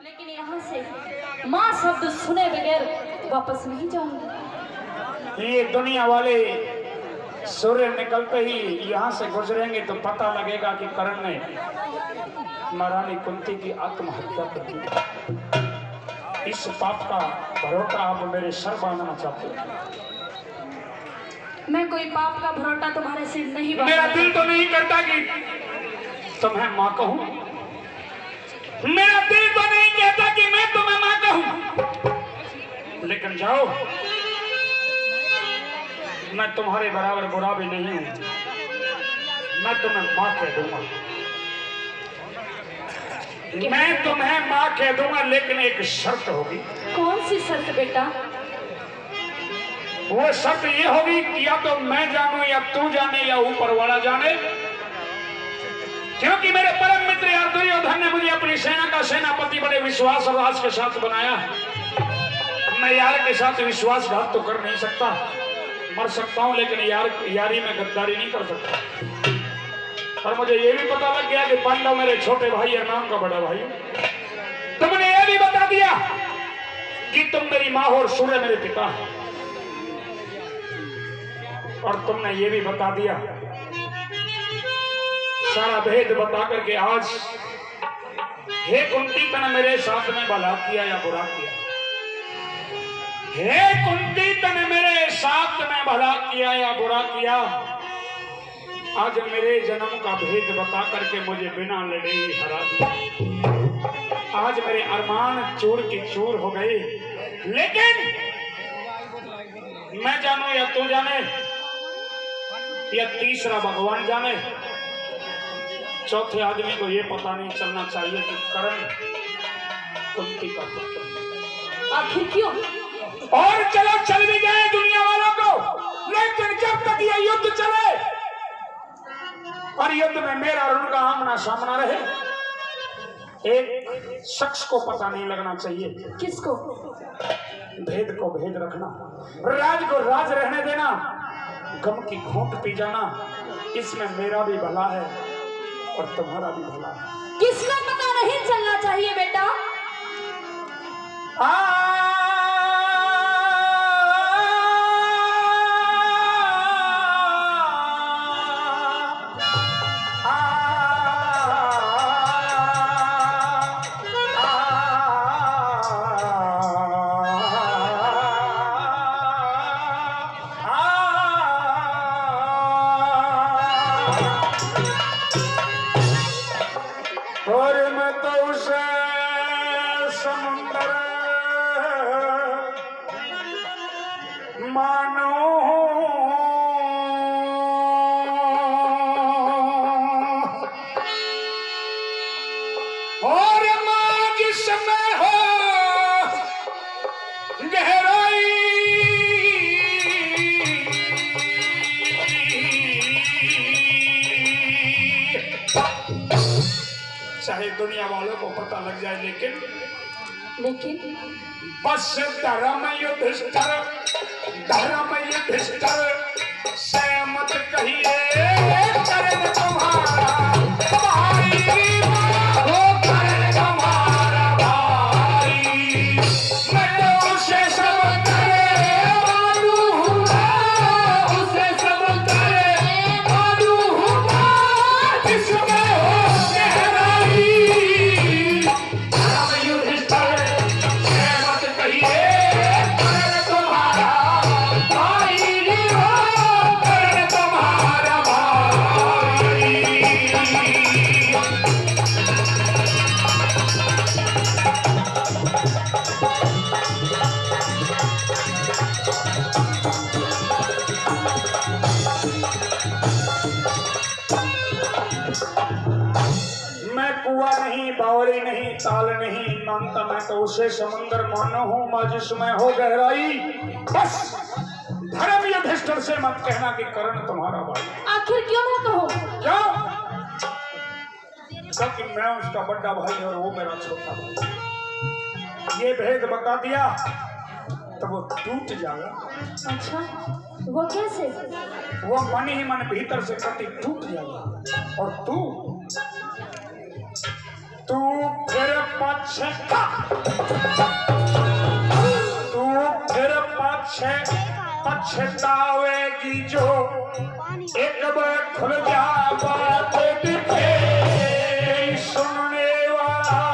लेकिन यहाँ से माँ शब्द सुने बगैर वापस नहीं जाऊंगी। ये दुनिया वाले सूर्य निकलते ही यहाँ से गुजरेंगे तो पता लगेगा कि कर्ण ने महारानी कुंती की आत्महत्या कर दी। इस पाप का भरोटा आप मेरे सर बांधना चाहते हैं। मैं कोई पाप का भरोटा तुम्हारे सिर नहीं बांधना। मेरा दिल तो नहीं करता कि तुम्हें माँ कहूँ। मेरा दिल तो नहीं कहता कि मैं तुम्हें माँ कहूँ। लेकिन जाओ, मैं तुम्हारे बराबर बुरा भी नहीं हूं। मैं तुम्हें माँ कह दूंगा। मैं तुम्हें माँ कह दूंगा, लेकिन एक शर्त होगी। कौन सी शर्त बेटा? वो शर्त ये होगी कि या तो मैं जानूं या तू जाने या ऊपर वाला जाने। क्योंकि मेरे परम मित्र यार दुर्योधन ने मुझे अपनी सेना का सेनापति बड़े विश्वास और राज के साथ बनाया। मैं यार के साथ विश्वासघात तो कर नहीं सकता। मर सकता हूं, लेकिन यारी में गद्दारी नहीं कर सकता। और मुझे ये भी पता लग गया कि पांडव मेरे छोटे भाई और नाम का बड़ा भाई। तुमने ये भी बता दिया कि तुम मेरी माँ हो और सूर्य मेरे पिता है। और तुमने ये भी बता दिया, सारा भेद बता करके आज हे कुंती तने मेरे साथ में भला किया या बुरा किया। हे कुंती तने मेरे साथ में भला किया या बुरा किया। आज मेरे जन्म का भेद बता करके मुझे बिना लड़े ही हरा दिया। आज मेरे अरमान चूर की चूर हो गए। लेकिन मैं जानू या तू जाने या तीसरा भगवान जाने, चौथे आदमी को यह पता नहीं चलना चाहिए कि कर्ण कुंती का पुत्र। आखिर क्यों? और चलो चल भी जाए दुनिया वालों को, लेकिन जब तक ये युद्ध चले और युद्ध में मेरा और उनका आमना सामना रहे, एक शख्स को पता नहीं लगना चाहिए। किसको? भेद को भेद रखना, राज को राज रहने देना, गम की घूंट पी जाना, इसमें मेरा भी भला है और तुम्हारा भी भला है। किसको पता नहीं चलना चाहिए बेटा? और मैं तो उसे समुंदर मानो और माँ जिसमें हो गहराई, चाहे दुनिया वालों को पता लग जाए, लेकिन बस धर्म युधिष्ठिर से मत कहिए कर्ण तुम्हारा भाई, वो कर्ण तुम्हारा भाई। मैं तो उसे सब करे मानू हूँ, उसे सब करे मानू हूँ, जिसमें हो बावड़ी नहीं, ताल नहीं मानता। मैं तो उसे समुंदर मानो हूँ माँ जिसमें हो गहराई। बस धर्म युधिष्ठिर से मत कहना कि कर्ण तुम्हारा भाई। आखिर क्यों ना कहूँ? क्यों? क्योंकि मैं उसका बड़ा भाई और वो मेरा छोटा भाई। ये भेद बता दिया तो वो टूट जाएगा। अच्छा, वो कैसे? वो मन ही मन भीतर से कटी टूट जाएगा। और तू तू फिर पछतावेगी जो एक बार खुल जा बात दिखे, सुनने वाला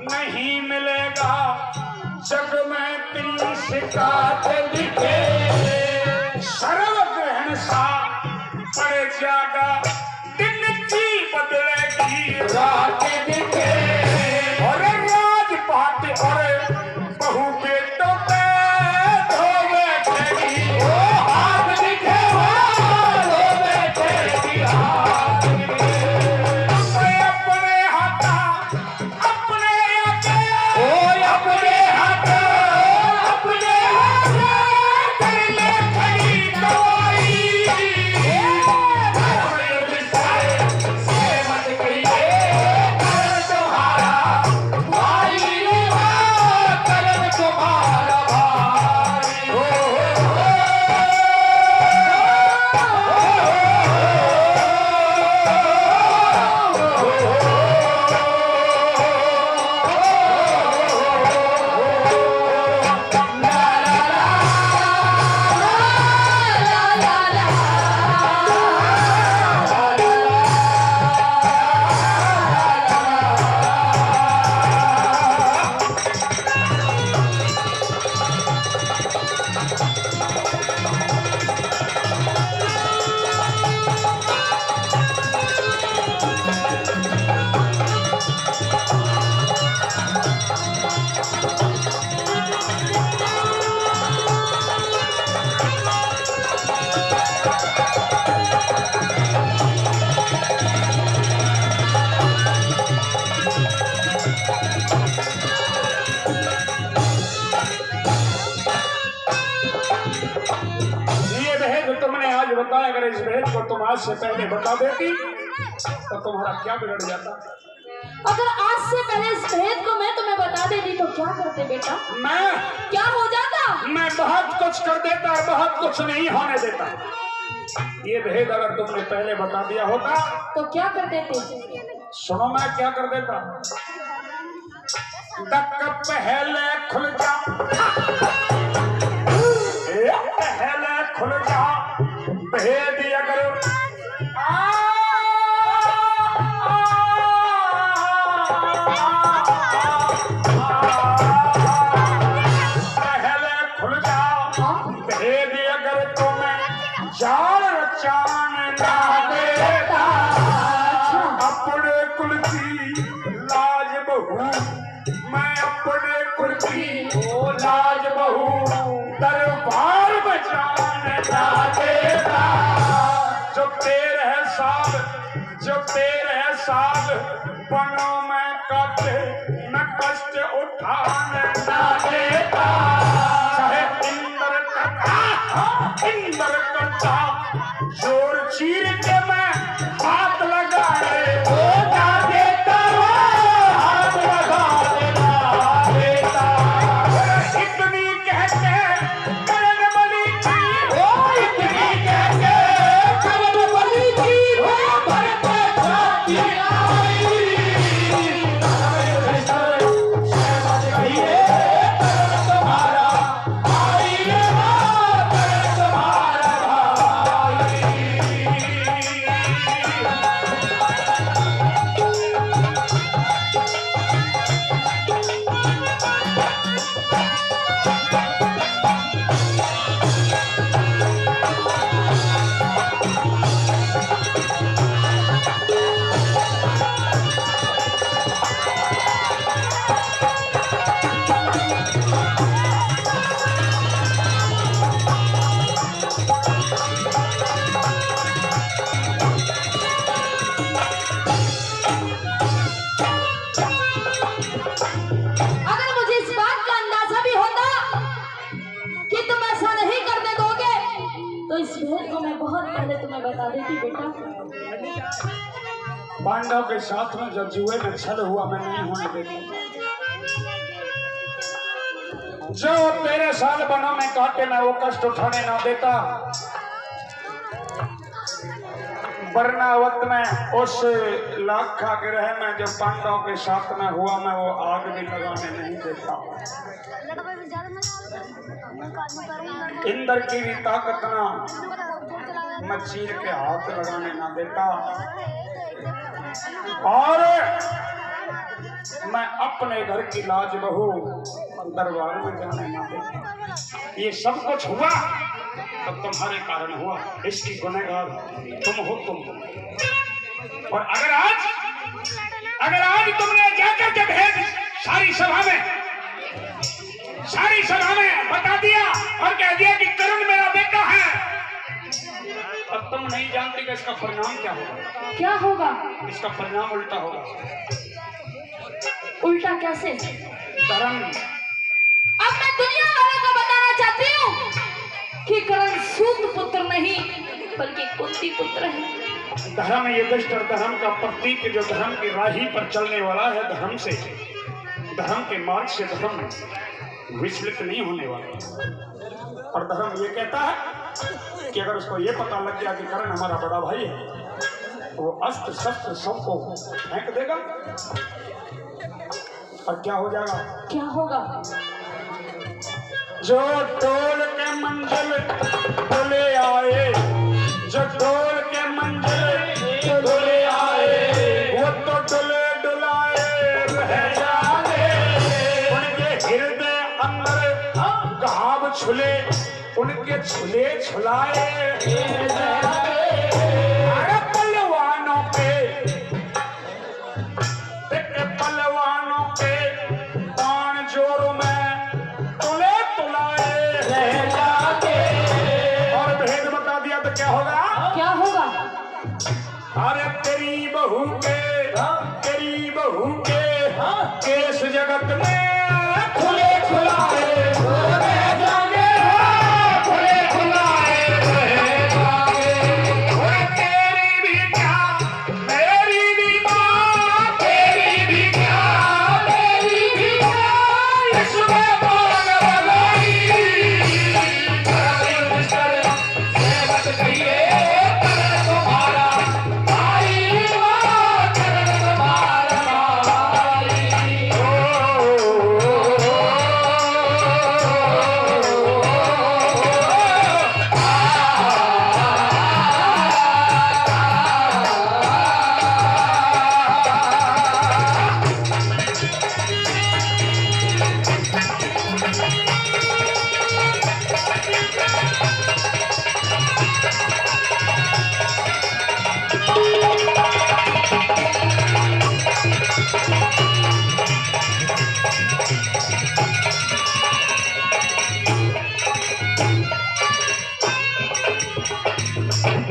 नहीं मिलेगा जग में तेरी शिकायत दिखे। सर्वग्रहण सा पड़ जाएगा दिन की बदलेगी रात दिखे, और राजपाट और बहु बेटों पे धो बैठेगी वो हाथ दिखे, वो धो बैठेगी हाथ दिखे। अपने हाथ अपने हाथ कर ले खड़ी दवाई, अगर इस भेद को तुम आज से पहले बता देती तो तुम्हारा क्या बिगड़ जाता? अगर आज से पहले इस भेद को मैं तुम्हें बता देती तो क्या करते बेटा? मैं क्या हो जाता? मैं बहुत कुछ कर देता और बहुत कुछ नहीं होने देता। ये भेद अगर तुमने पहले बता दिया होता तो क्या कर देते? सुनो मैं क्या कर देता। तक पहले खुल जा, पहले खुल जा भेद अगर पहले खुल जा भेद अगर तुम्हें जान रचान ना देता, अपने कुल की लाज बहू मैं अपने कुल की लाज बहू दरबार बचान ना देता। जो तेरे साथ बनो मैं कटे न कष्ट उठाने ना देता। चाहे इंद्र करता जोर चीर के मैं हाथ लगाए वो ना देता, हाथ लगा देता। इतनी कहते करण बलि की, इतनी कहते करण बलि की भरत छाती आई। तुम्हारा आई रे तुम्हारा भाई। अगर मुझे इस बात का अंदाजा भी होता कि तुम ऐसा नहीं करने दोगे तो इस भेद को मैं बहुत पहले तुम्हें बता देती बेटा। पांडव के साथ में जब जुए में छल हुआ मैं नहीं होने देता। जो तेरे साल बना में काटे मैं वो कष्ट उठाने ना देता। बरनावत में उस लाखा ग्रह में जो पांडवों के साथ में हुआ, मैं वो आग भी लगाने नहीं देता। इंद्र की भी ताकत ना मैं चीर के हाथ लगाने ना देता, और मैं अपने घर की लाज बहू दरबार में जाने ना देता। ये सब कुछ हुआ तब तुम्हारे कारण हुआ, इसकी गुनहगार तुम हो तुम। और अगर आज तुमने जाकर के भेद सारी सभा में बता दिया और कह दिया कि करण मेरा बेटा है, और तुम नहीं जानती कि इसका परिणाम क्या होगा। क्या होगा? इसका परिणाम उल्टा होगा। उल्टा कैसे? धर्म। अब मैं दुनिया वालों को बताना चाहती हूँ कि करण सूत पुत्र नहीं बल्कि कुंती पुत्र है। धर्म युधिष्ठिर धर्म का प्रतीक, जो धर्म की राही पर चलने वाला है, धर्म के मार्ग से धर्म विचलित नहीं होने वाला। और धर्म ये कहता है कि अगर उसको ये पता लग गया कि करण हमारा बड़ा भाई है, वो अस्त्र शस्त्र सबको फेंक देगा। और क्या हो जाएगा? क्या होगा? जो टोल के मंजिल डोले आए, जो टोल के मंजिल डोले आए, वो तो डोले डुलाए रह जाए। उनके हृदय अंदर घाव छुले, उनके छुले छुलाए। अरे पलवानों के बाण जोरों में तुले तुलाए रह जाते। और भेद बता दिया तो क्या होगा? क्या होगा? अरे तेरी बहू के केस जगत में खुले खुलाए रह जाएंगे, खुले खुलाए रह जाएंगे। और तेरी भी क्या, मेरी भी माँ, तेरी भी क्या, मेरी भी क्या, इसमें बाल लगाई। सेवक कहिए करण तुम्हारा भाई, करण तुम्हारा भाई।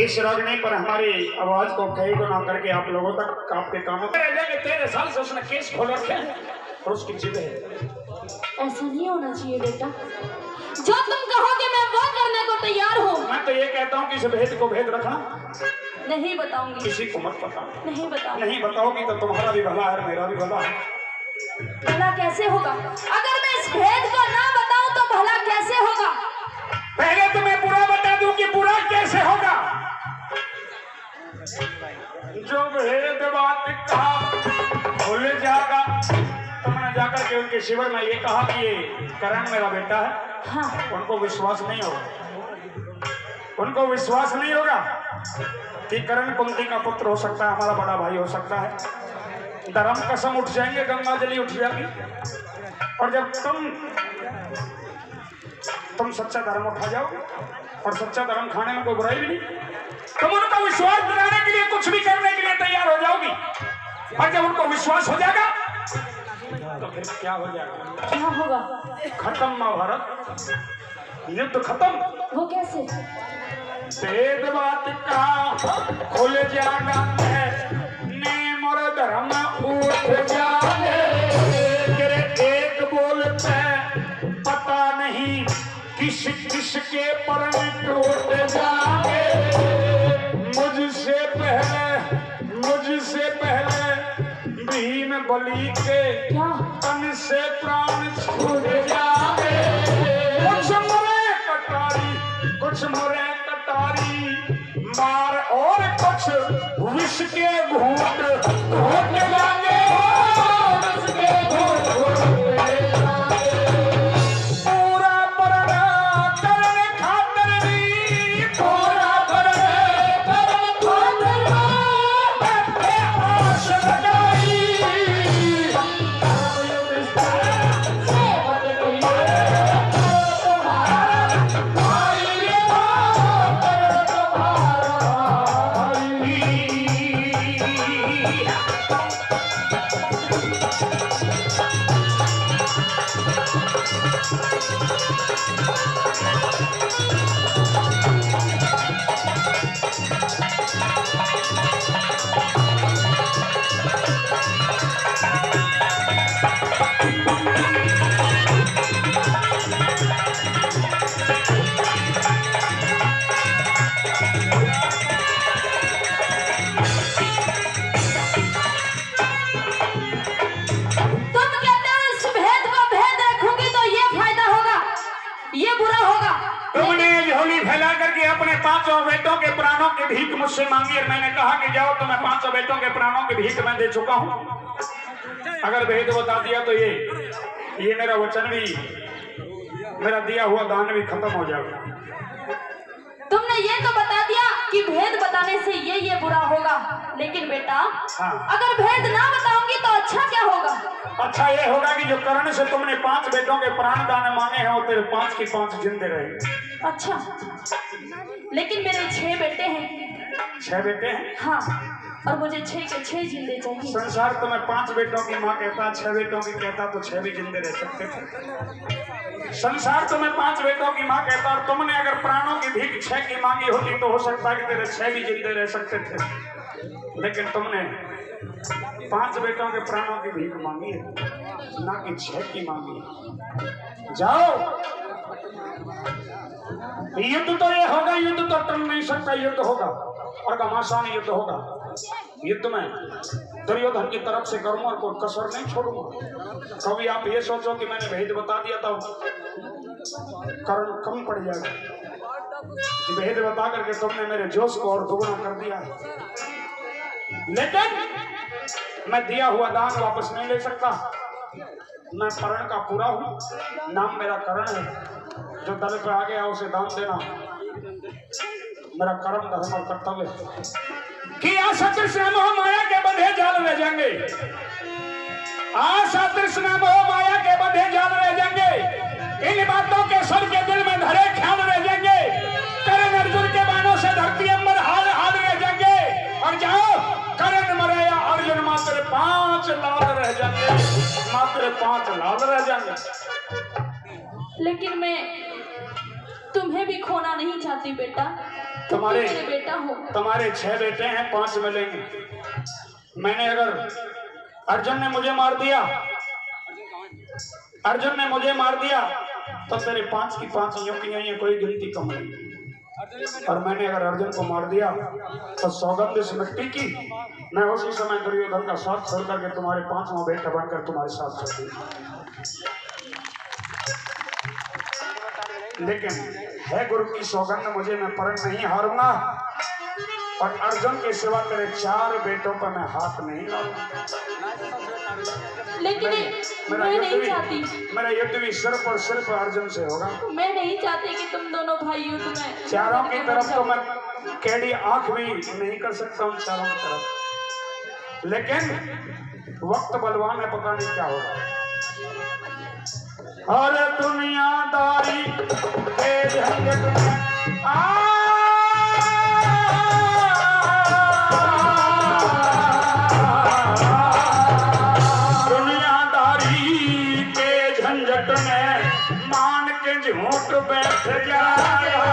इस रगने पर हमारी आवाज को कई गुना करके आप लोगों तक आपके कानों में 13 साल से उसने केस खोल रखे हैं और उसकी जिद है। ऐसा नहीं होना चाहिए बेटा। जो तुम कहोगे मैं वो करने को तैयार हूँ। मैं तो ये कहता हूँ कि इस भेद को भेद रखना। नहीं बताऊंगी। किसी को मत बताओ। नहीं बताऊंगी। नहीं बताओगी तो तुम्हारा भी भला है, मेरा भी भला है। भला कैसे होगा? अगर मैं इस भेद को ना बताऊं तो भला कैसे होगा? पहले तो मैं बुरा बता दूं कि बुरा कैसे होगा। जो भेद बात कहा भूल जाएगा। तुमने जाकर के उनके शिविर में ये कहा कि ये करण मेरा बेटा है। हाँ। उनको विश्वास नहीं होगा, उनको विश्वास नहीं होगा कि करण कुंती का पुत्र हो सकता है, हमारा बड़ा भाई हो सकता है। धर्म कसम उठ जाएंगे, गंगा जली उठ जाएगी। और जब तुम सच्चा धर्म उठा जाओगे, और सच्चा धर्म खाने में कोई बुराई भी नहीं, तुम उनका विश्वास दिलाने के लिए कुछ भी करने के लिए तैयार हो जाओगी। और जब उनको विश्वास हो जाएगा तो फिर क्या हो जाएगा? क्या होगा? खत्म महाभारत, युद्ध खत्म। वो कैसे? भेद बात का खुल जाना है, नेम और धर्म उठ जाने। एक बोलते पता नहीं किस किस के पर टूट जाए। मुझसे पहले भीम बलि के तन से प्राण छूट जाए। कुछ मरे कटारी मार और कुछ विष के घूंट घूंट लागे विष के घूंट पूरा परण करने खातर भी पूरा परण करने खातर बैठे आस लगाई पांचों बेटों के प्राणों की भीख मुझसे मांगी और मैंने कहा कि जाओ तो मैं पांचों बेटों के प्राणों की भीख मैं दे चुका हूं। अगर भेद बता दिया तो ये मेरा वचन भी मेरा दिया हुआ दान भी खत्म हो जाएगा। तुमने ये तो बता दिया कि भेद बताने से ये बुरा होगा, लेकिन बेटा अगर भेद ना बताऊंगी तो अच्छा क्या होगा? अच्छा ये होगा कि जो करण से तुमने 5 बेटों के प्राण दान मांगे हैं वो तेरे 5 की 5 जिंदे रहेंगे। अच्छा, लेकिन मेरे 6 बेटे हैं। 6 बेटे हैं? हाँ, और मुझे 6 के 6 जिंदे चाहिए। संसार तो मैं 5 बेटों की माँ कहता, 6 बेटों की कहता तो 6 भी जिंदे रह सकते थे। संसार तो मैं 5 बेटों की माँ कहता और तुमने अगर प्राणों की भीख 6 की मांगी होती तो हो सकता है कि तेरे 6 भी जिंदे रह सकते थे, लेकिन तुमने 5 बेटों के प्राणों की भीख मांगी है, ना कि 6 की मांगी है। जाओ, युद्ध तो ये होगा, युद्ध तो टल नहीं सकता, युद्ध होगा और घमासान युद्ध होगा। युद्ध में दुर्योधन की तरफ से करूंगा, कोई कसर नहीं छोड़ूंगा। कभी आप ये सोचो कि मैंने भेद बता दिया तो करण कम पड़ जाएगा। भेद बता करके तुमने मेरे जोश को और दुगना कर दिया, लेकिन मैं दिया हुआ दान वापस नहीं ले सकता। मैं परण का पूरा हूं, नाम मेरा करण है। जो दल पे आ गया उसे दान देना मेरा कर्म धर्म और कर्तव्य है। कि आशा तृष्णा मोह माया के बंधे जाल रह जाएंगे, आशा तृष्णा मोह माया के बंधे जाल रह जाएंगे। इन बातों के सबके दिल में धरे ख्याल रह जाएंगे। करण अर्जुन के बाणों से धरती अंबर हाल हाल रह जाएंगे। और जाओ, करण मरे या अर्जुन मात्र 5 लाल रह जाएंगे, मात्र 5 लाल रह जाएंगे। लेकिन मैं तुम्हें भी खोना नहीं चाहती बेटा। तुम्हारे बेटा हो, तुम्हारे 6 बेटे हैं, 5 मिलेंगे। मैंने अगर अर्जुन ने मुझे मार दिया, अर्जुन ने मुझे मार दिया तो तेरे 5 की 5 यूं की हैं, कोई गिनती कम नहीं। और मैंने अगर अर्जुन को मार दिया तो सौगंध इस मिट्टी की, मैं उसी समय दुर्योधन का साथ छोड़ करके तुम्हारे 5वां बेटा बनकर तुम्हारे साथ चल दूंगा। लेकिन है गुरु की सौगंध, मुझे मैं परण नहीं हारूंगा और अर्जुन के सिवा तेरे 4 बेटों पर मैं हाथ नहीं लाऊंगा। लेकिन मैं नहीं चाहती, मेरा युद्ध भी सिर्फ और सिर्फ अर्जुन से होगा। मैं नहीं चाहती कि तुम दोनों भाई युद्ध में, चारों की तरफ तो मैं केड़ी आंख भी नहीं कर सकता उन चारों की तरफ, लेकिन वक्त बलवान है, पता नहीं क्या होगा। और दुनियादारी के झंझट में दुनियादारी के झंझट में मान के झूठ बैठ जाया।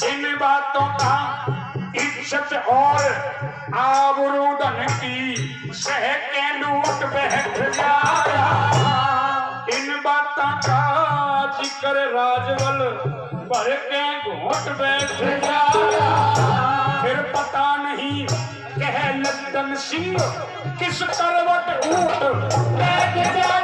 इन बातों का इज्जत और आबरूदन की सह के लूट बैठ जाया। इन बातों का जिक्र राजवल भर के घोट बैठ जाया। फिर पता नहीं कह लद्दन सिंह किस करवट ऊट बैठ जाया।